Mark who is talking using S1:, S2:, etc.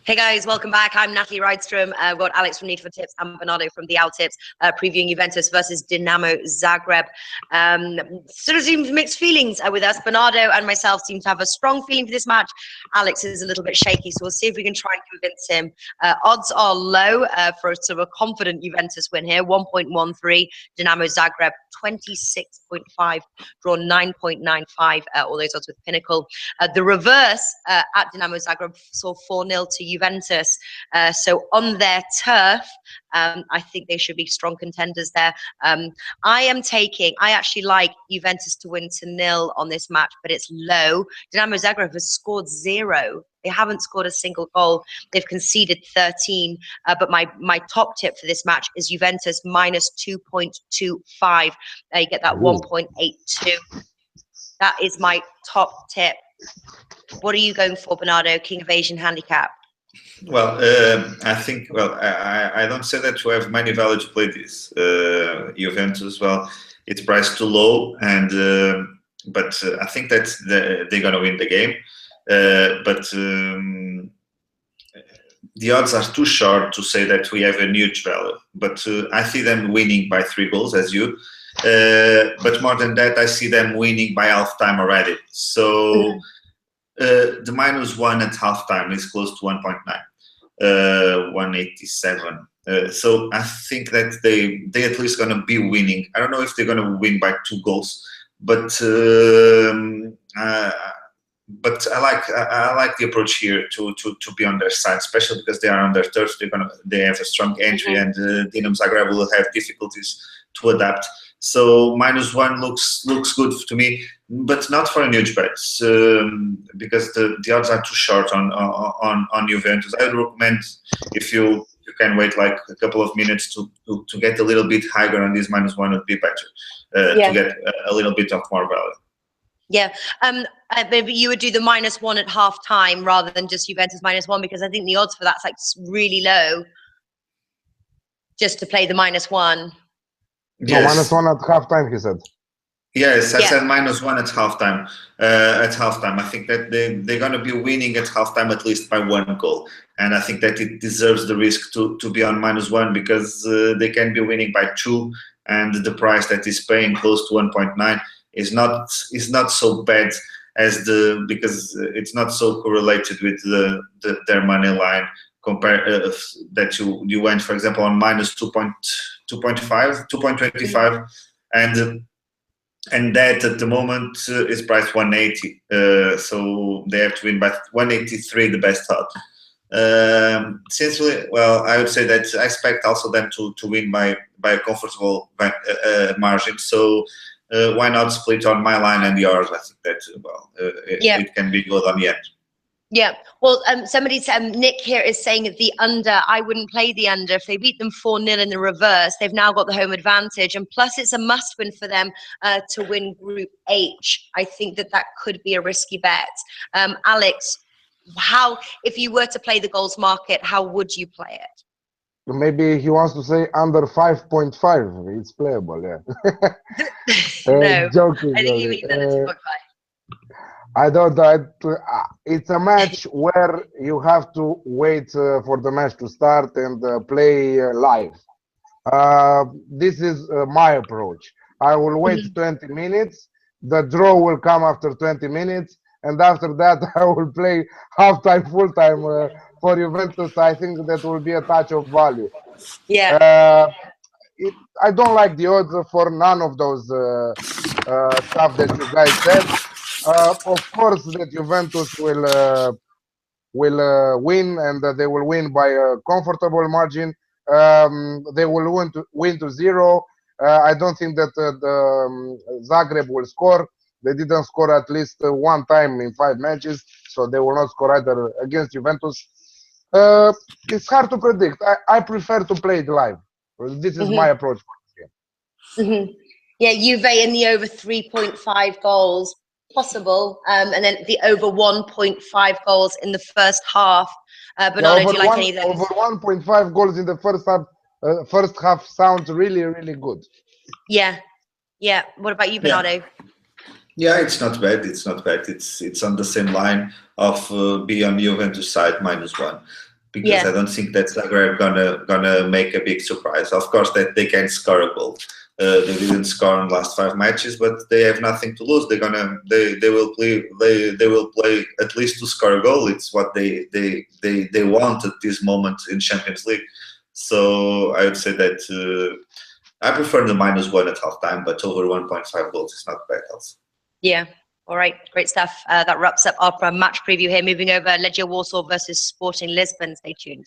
S1: Hey guys, welcome back. I'm Natalie Rydstrom. We've got Alex from Need for Tips and Bernardo from the Al Tips previewing Juventus versus Dinamo Zagreb. Sort of seems mixed feelings with us. Bernardo and myself seem to have a strong feeling for this match. Alex is a little bit shaky, so we'll see if we can try and convince him. Odds are low for sort of a confident Juventus win here, 1.13. Dinamo Zagreb, 26.5, draw 9.95, all those odds with Pinnacle. The reverse at Dinamo Zagreb saw 4-0 to Juventus. So on their turf, I think they should be strong contenders there. I actually like Juventus to win to 0 on this match, but it's low. Dinamo Zagreb has scored 0. They haven't scored a single goal. They've conceded 13. But my top tip for this match is Juventus minus 2.25. You get that 1.82. That is my top tip. What are you going for, Bernardo? King of Asian handicap.
S2: Well, I think. Well, I don't say that you have many value to play this Juventus. Well, it's priced too low, and but I think that they're gonna win the game. But the odds are too short to say that we have a huge value. But I see them winning by 3 goals, as you. But more than that, I see them winning by half time already. So. The -1 at halftime is close to 1.9, 187. So I think that they at least gonna be winning. I don't know if they're gonna win by 2 goals, but I like the approach here to be on their side, especially because they are on their turf. They have a strong entry, and Dinamo Zagreb will have difficulties to adapt. So -1 looks good to me, but not for a huge bet, because the odds are too short on Juventus. I would recommend, if you can wait like a couple of minutes to get a little bit higher on this -1 would be better, to get a little bit of more value.
S1: Yeah, maybe you would do the -1 at half time rather than just Juventus -1, because I think the odds for that's like really low. Just to play the -1.
S3: Yes. No, -1 at halftime, he said.
S2: Yes, I said -1 at halftime. I think that they're going to be winning at halftime at least by 1 goal, and I think that it deserves the risk to be on -1, because they can be winning by 2, and the price that is paying close to 1.9 is not so bad because it's not so correlated with their money line. That you went, for example, on -2.25, and that at the moment is priced 180. So they have to win by 183, the best odds. Well, I would say that I expect also them to win by a comfortable margin. So why not split on my line and yours? I think that it can be good on the end.
S1: Yeah, well, Nick here is saying the under. I wouldn't play the under. If they beat them 4-0 in the reverse, they've now got the home advantage, and plus it's a must-win for them to win Group H. I think that could be a risky bet. Alex, if you were to play the goals market, how would you play it?
S3: Maybe he wants to say under 5.5. It's playable, yeah.
S1: No,
S3: joking,
S1: I think he means under 2.5.
S3: I don't. It's a match where you have to wait for the match to start and play live. This is my approach. I will wait 20 minutes. The draw will come after 20 minutes, and after that, I will play half-time, full-time for Juventus. I think that will be a touch of value.
S1: Yeah.
S3: I don't like the odds for none of those stuff that you guys said. Of course, that Juventus will win, and they will win by a comfortable margin. They will win to 0. I don't think that Zagreb will score. They didn't score at least 1 time in 5 matches, so they will not score either against Juventus. It's hard to predict. I prefer to play it live. This is my approach for this game.
S1: Yeah, Juve in the over 3.5 goals. Possible, and then the over 1.5 goals in the first half. Bernardo, do you like any of those?
S3: Over 1.5 goals in the first half sounds really, really good.
S1: Yeah. What about you, Bernardo?
S2: Yeah, it's not bad. It's on the same line of be on Juventus side -1. because
S1: Yeah.
S2: I don't think that Zagreb gonna make a big surprise. Of course, that they can score a goal. They didn't score in the last 5 matches, but they have nothing to lose. They will play at least to score a goal. It's what they want at this moment in Champions League. So I would say that I prefer the -1 at halftime, but over 1.5 goals is not bad also.
S1: Yeah. All right, great stuff. That wraps up our match preview here. Moving over, Legia Warsaw versus Sporting Lisbon. Stay tuned.